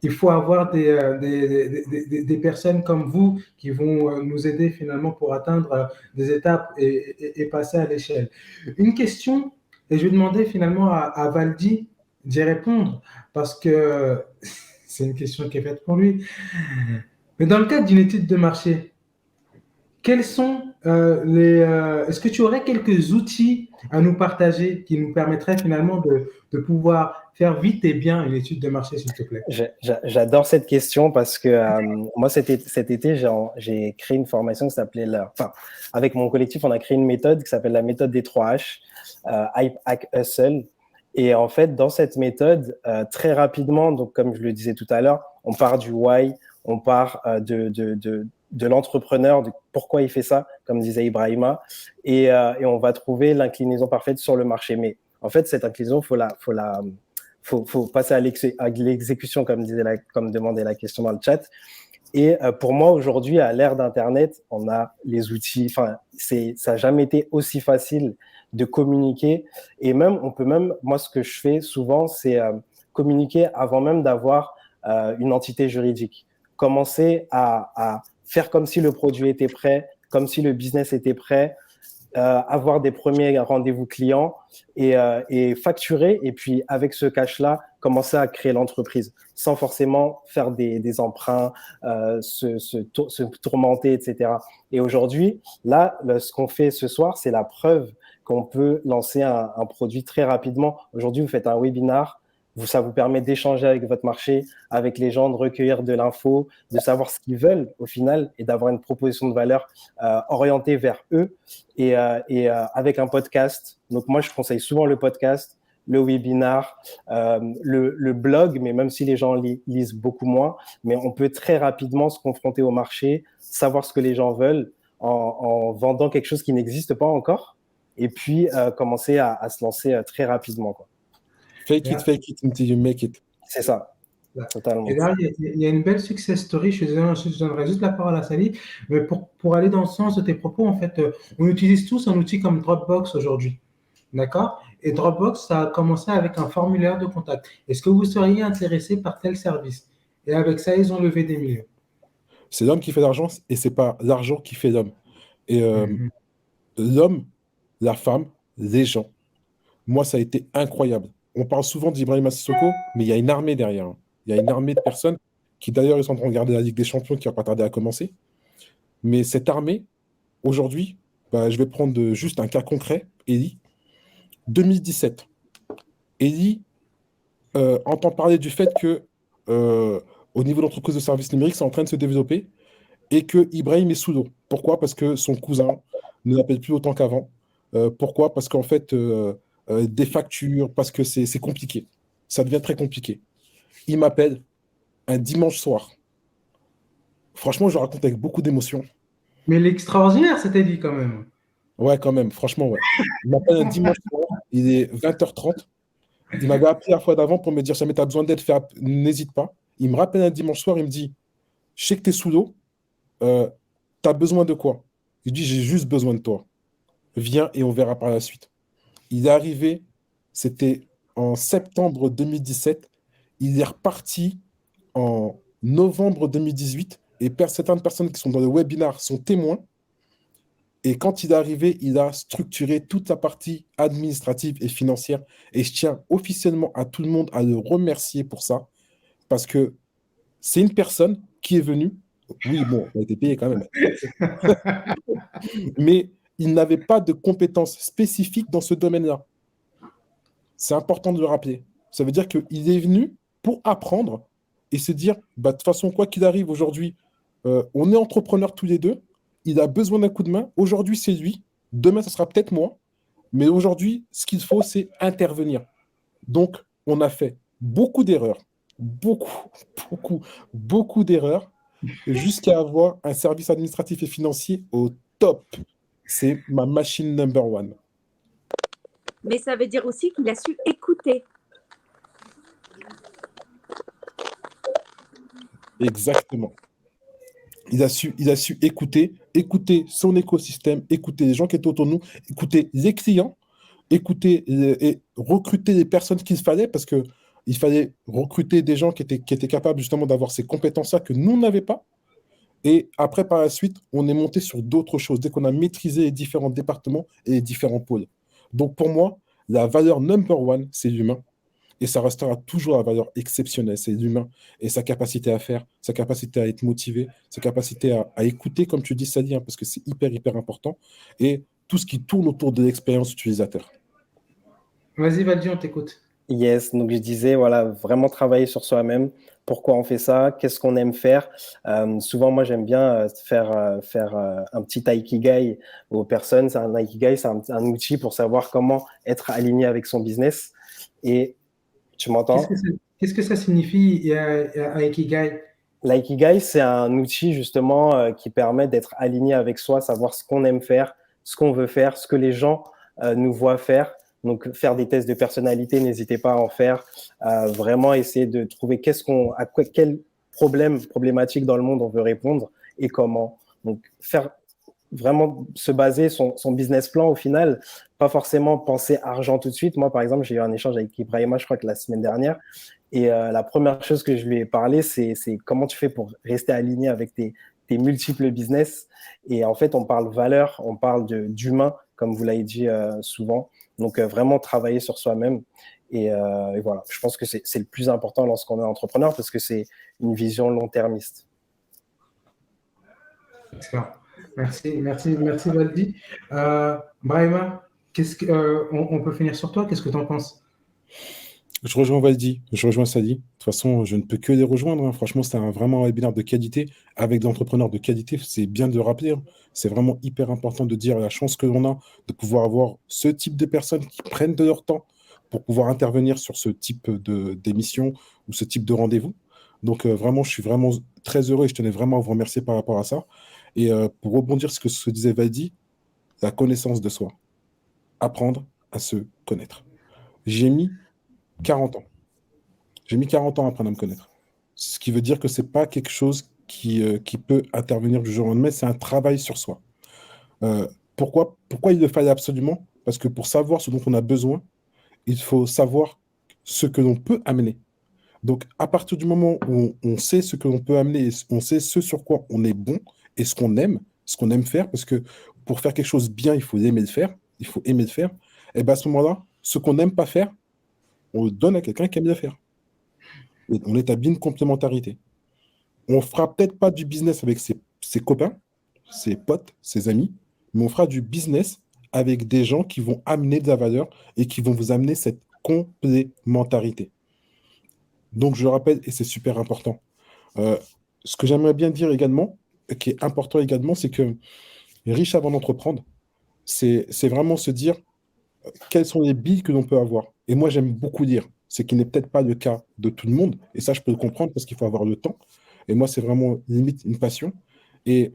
Il faut avoir des personnes comme vous qui vont nous aider finalement pour atteindre des étapes et passer à l'échelle. Une question, et je vais demander finalement à Valdi d'y répondre parce que c'est une question qui est faite pour lui. Mais dans le cadre d'une étude de marché, quels sont est-ce que tu aurais quelques outils à nous partager qui nous permettraient finalement de pouvoir faire vite et bien une étude de marché, s'il te plaît? J'adore cette question parce que moi, cet été, j'ai créé une formation qui s'appelait, avec mon collectif, on a créé une méthode qui s'appelle la méthode des 3 H, Hype, Hack, Hustle. Et en fait, dans cette méthode, très rapidement, donc comme je le disais tout à l'heure, on part du why, on part de l'entrepreneur, de pourquoi il fait ça, comme disait Ibrahima, et on va trouver l'inclinaison parfaite sur le marché. Mais en fait, cette inclinaison, faut passer à l'exécution, comme demandait la question dans le chat. Et pour moi, aujourd'hui, à l'ère d'Internet, on a les outils. Enfin, ça n'a jamais été aussi facile de communiquer. Et moi, ce que je fais souvent, c'est communiquer avant même d'avoir une entité juridique. Commencer à faire comme si le produit était prêt, comme si le business était prêt, avoir des premiers rendez-vous clients et facturer. Et puis, avec ce cash-là, commencer à créer l'entreprise sans forcément faire des emprunts, se tourmenter, etc. Et aujourd'hui, là, ce qu'on fait ce soir, c'est la preuve qu'on peut lancer un produit très rapidement. Aujourd'hui, vous faites un webinar, Ça vous permet d'échanger avec votre marché, avec les gens, de recueillir de l'info, de savoir ce qu'ils veulent au final et d'avoir une proposition de valeur orientée vers eux avec un podcast. Donc moi, je conseille souvent le podcast, le webinar, le blog, mais même si les gens lisent beaucoup moins, mais on peut très rapidement se confronter au marché, savoir ce que les gens veulent en vendant quelque chose qui n'existe pas encore et puis commencer à se lancer très rapidement, quoi. Fake it until you make it. C'est ça, totalement. Et là, il y a une belle success story. Je donnerai juste la parole à Sally. Mais pour aller dans le sens de tes propos, en fait, on utilise tous un outil comme Dropbox aujourd'hui. D'accord? Et Dropbox, ça a commencé avec un formulaire de contact. Est-ce que vous seriez intéressé par tel service? Et avec ça, ils ont levé des millions. C'est l'homme qui fait l'argent et c'est pas l'argent qui fait l'homme. Et l'homme, la femme, les gens. Moi, ça a été incroyable. On parle souvent d'Ibrahima Sissoko, mais il y a une armée derrière. Hein. Il y a une armée de personnes qui, d'ailleurs, ils sont en train de regarder la Ligue des Champions qui va pas tarder à commencer. Mais cette armée, aujourd'hui, je vais prendre juste un cas concret. Eli, 2017. Eli entend parler du fait que au niveau de l'entreprise de services numériques, c'est en train de se développer et que Ibrahim est sous l'eau. Pourquoi? Parce que son cousin ne l'appelle plus autant qu'avant. Pourquoi? Parce qu'en fait, des factures, parce que c'est compliqué. Ça devient très compliqué. Il m'appelle un dimanche soir. Franchement, je le raconte avec beaucoup d'émotion. Mais l'extraordinaire, c'était dit quand même. Ouais, quand même, franchement, ouais. Il m'appelle un dimanche soir, il est 20h30. Il m'avait appelé la fois d'avant pour me dire, jamais tu as besoin d'aide, n'hésite pas. Il me rappelle un dimanche soir, il me dit, je sais que tu es sous l'eau, tu as besoin de quoi? Il dit, j'ai juste besoin de toi. Viens et on verra par la suite. Il est arrivé, c'était en septembre 2017. Il est reparti en novembre 2018. Et certaines personnes qui sont dans le webinar sont témoins. Et quand il est arrivé, il a structuré toute la partie administrative et financière. Et je tiens officiellement à tout le monde à le remercier pour ça. Parce que c'est une personne qui est venue. Oui, bon, il a été payé quand même. Mais il n'avait pas de compétences spécifiques dans ce domaine-là. C'est important de le rappeler. Ça veut dire qu'il est venu pour apprendre et se dire, de toute façon, quoi qu'il arrive aujourd'hui, on est entrepreneurs tous les deux, il a besoin d'un coup de main. Aujourd'hui, c'est lui. Demain, ce sera peut-être moi. Mais aujourd'hui, ce qu'il faut, c'est intervenir. Donc, on a fait beaucoup d'erreurs. Beaucoup d'erreurs jusqu'à avoir un service administratif et financier au top. C'est ma machine number one. Mais ça veut dire aussi qu'il a su écouter. Exactement. Il a su écouter son écosystème, écouter les gens qui étaient autour de nous, écouter les clients, écouter et recruter les personnes qu'il fallait, parce qu'il fallait recruter des gens qui étaient capables justement d'avoir ces compétences-là que nous n'avions pas. Et après, par la suite, on est monté sur d'autres choses, dès qu'on a maîtrisé les différents départements et les différents pôles. Donc pour moi, la valeur number one, c'est l'humain. Et ça restera toujours la valeur exceptionnelle, c'est l'humain et sa capacité à faire, sa capacité à être motivé, sa capacité à écouter, comme tu dis, Sally, hein, parce que c'est hyper important, et tout ce qui tourne autour de l'expérience utilisateur. Vas-y, Valdi, on t'écoute. Yes, donc je disais, voilà, vraiment travailler sur soi-même. Pourquoi on fait ça? Qu'est-ce qu'on aime faire? Souvent, moi, j'aime bien faire un petit aikigai aux personnes. Un aikigai, c'est un outil pour savoir comment être aligné avec son business. Et tu m'entends? Qu'est-ce que ça signifie, Aikigai? L'ikigai, c'est un outil justement qui permet d'être aligné avec soi, savoir ce qu'on aime faire, ce qu'on veut faire, ce que les gens nous voient faire. Donc, faire des tests de personnalité, n'hésitez pas à en faire. Vraiment essayer de trouver quel problématique dans le monde on veut répondre et comment. Donc, faire vraiment se baser son business plan au final, pas forcément penser argent tout de suite. Moi, par exemple, j'ai eu un échange avec Ibrahima, je crois que la semaine dernière, et la première chose que je lui ai parlé, c'est comment tu fais pour rester aligné avec tes multiples business. Et en fait, on parle valeur, on parle d'humain, comme vous l'avez dit souvent. Donc, vraiment travailler sur soi-même. Et voilà, je pense que c'est le plus important lorsqu'on est entrepreneur parce que c'est une vision long-termiste. Excellent. Merci Valdi. Brahima, on peut finir sur toi. Qu'est-ce que tu en penses? Je rejoins Valdi, je rejoins Sadi. De toute façon, je ne peux que les rejoindre, hein. Franchement, c'est vraiment un webinaire de qualité avec des entrepreneurs de qualité. C'est bien de le rappeler, hein. C'est vraiment hyper important de dire la chance que l'on a de pouvoir avoir ce type de personnes qui prennent de leur temps pour pouvoir intervenir sur ce type d'émission ou ce type de rendez-vous. Donc, vraiment, je suis vraiment très heureux et je tenais vraiment à vous remercier par rapport à ça. Et pour rebondir sur ce que disait Valdi, la connaissance de soi, apprendre à se connaître. J'ai mis 40 ans. J'ai mis 40 ans à apprendre à me connaître. Ce qui veut dire que c'est pas quelque chose qui peut intervenir du jour au lendemain, c'est un travail sur soi. Pourquoi il le fallait absolument? Parce que pour savoir ce dont on a besoin, il faut savoir ce que l'on peut amener. Donc, à partir du moment où on sait ce que l'on peut amener, et on sait ce sur quoi on est bon et ce qu'on aime faire, parce que pour faire quelque chose bien, il faut aimer le faire, il faut aimer le faire, et bien à ce moment-là, ce qu'on n'aime pas faire, on le donne à quelqu'un qui aime le faire. Et on établit une complémentarité. On fera peut-être pas du business avec ses copains, ses potes, ses amis, mais on fera du business avec des gens qui vont amener de la valeur et qui vont vous amener cette complémentarité. Donc, je le rappelle, et c'est super important. Euh, Ce que j'aimerais bien dire également, qui est important également, c'est que riche avant d'entreprendre, c'est vraiment se dire quelles sont les billes que l'on peut avoir. Et moi, j'aime beaucoup lire, ce qui n'est peut-être pas le cas de tout le monde, et ça, je peux le comprendre parce qu'il faut avoir le temps. Et moi, c'est vraiment limite une passion. Et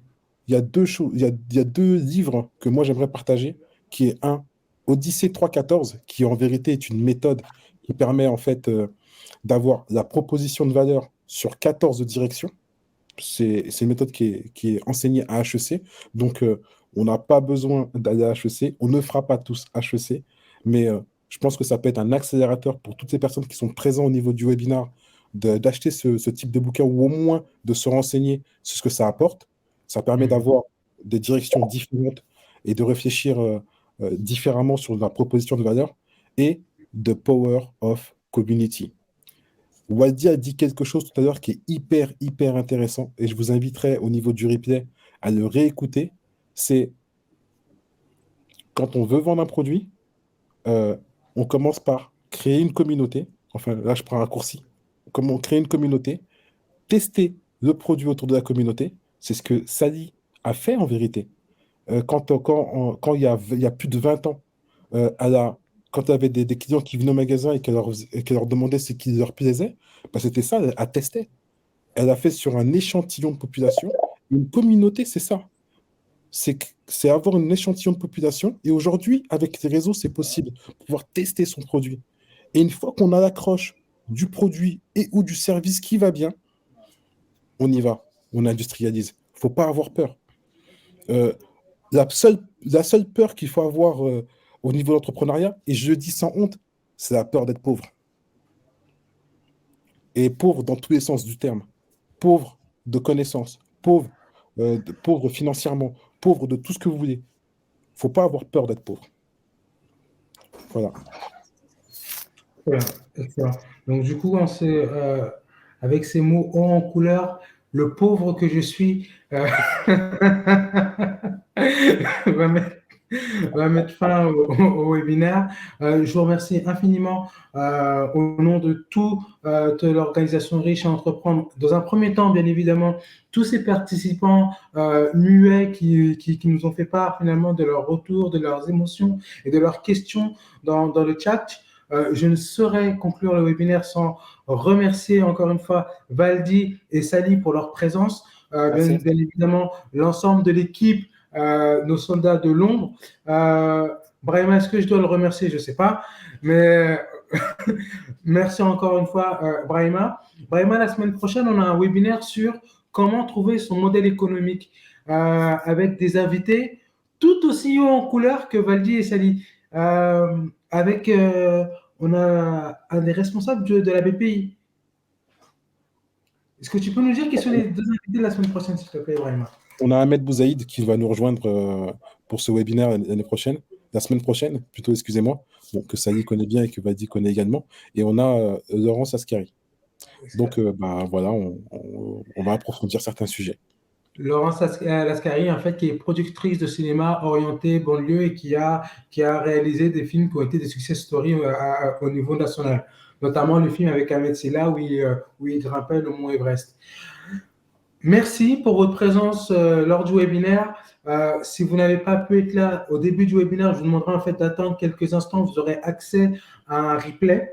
il y a deux choses, il y a deux livres que moi, j'aimerais partager, qui est un, Odyssée 3.14, qui en vérité est une méthode qui permet en fait d'avoir la proposition de valeur sur 14 directions. C'est une méthode qui est enseignée à HEC. Donc, on n'a pas besoin d'aller à HEC. On ne fera pas tous HEC. Mais je pense que ça peut être un accélérateur pour toutes les personnes qui sont présentes au niveau du webinar d'acheter ce type de bouquin ou au moins de se renseigner sur ce que ça apporte. Ça permet d'avoir des directions différentes et de réfléchir différemment sur la proposition de valeur et the power of community. Waldi a dit quelque chose tout à l'heure qui est hyper intéressant et je vous inviterai au niveau du replay à le réécouter. C'est quand on veut vendre un produit, euh, on commence par créer une communauté. Enfin, là, je prends un raccourci. Comment créer une communauté, tester le produit autour de la communauté. C'est ce que Sally a fait en vérité. Quand il y a plus de 20 ans, elle a, quand elle avait des clients qui venaient au magasin et qu'elle leur demandait ce qui leur plaisait, bah, c'était ça, elle testait. Elle a fait sur un échantillon de population. Une communauté, c'est ça. C'est avoir un échantillon de population. Et aujourd'hui, avec les réseaux, c'est possible de pouvoir tester son produit. Et une fois qu'on a l'accroche du produit et ou du service qui va bien, on y va, on industrialise. Il ne faut pas avoir peur. Euh, la seule peur qu'il faut avoir au niveau de l'entrepreneuriat, et je le dis sans honte, c'est la peur d'être pauvre. Et pauvre dans tous les sens du terme. Pauvre de connaissances, pauvre financièrement, pauvre de tout ce que vous voulez. Il ne faut pas avoir peur d'être pauvre. Voilà. Voilà, excellent. Donc, du coup, avec ces mots hauts en couleur, le pauvre que je suis va mettre, va mettre fin au webinaire. Je vous remercie infiniment au nom de toute l'organisation Riche à Entreprendre. Dans un premier temps, bien évidemment, tous ces participants muets qui nous ont fait part finalement de leur retour, de leurs émotions et de leurs questions dans le chat. Je ne saurais conclure le webinaire sans remercier encore une fois Valdi et Sally pour leur présence. Bien évidemment, l'ensemble de l'équipe, nos soldats de l'ombre. Brahima, est-ce que je dois le remercier? Je ne sais pas. Mais merci encore une fois, Brahima. Brahima, la semaine prochaine, on a un webinaire sur comment trouver son modèle économique avec des invités tout aussi haut en couleur que Valdi et Sally. On a un des responsables de la BPI. Est-ce que tu peux nous dire qui sont les deux invités de la semaine prochaine, s'il te plaît, Ibrahima? On a Ahmed Bouzaïd qui va nous rejoindre pour ce webinaire la semaine prochaine, plutôt, excusez-moi, bon, que Sally connaît bien et que Vadi connaît également. Et on a Laurence Ascari. Donc, voilà, on va approfondir certains sujets. Laurence Lascari, en fait, qui est productrice de cinéma orientée banlieue et qui a réalisé des films qui ont été des success stories au niveau national. notamment le film avec Ahmed Silla où il grimpait le mont Everest. Merci pour votre présence lors du webinaire. Si vous n'avez pas pu être là au début du webinaire, je vous demanderai en fait d'attendre quelques instants. Vous aurez accès à un replay.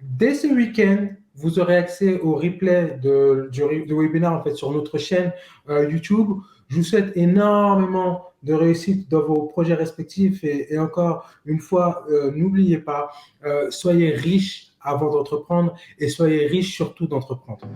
Dès ce week-end, vous aurez accès au replay du webinaire en fait, sur notre chaîne YouTube. Je vous souhaite énormément de réussite dans vos projets respectifs et encore une fois, n'oubliez pas, soyez riches avant d'entreprendre et soyez riches surtout d'entreprendre.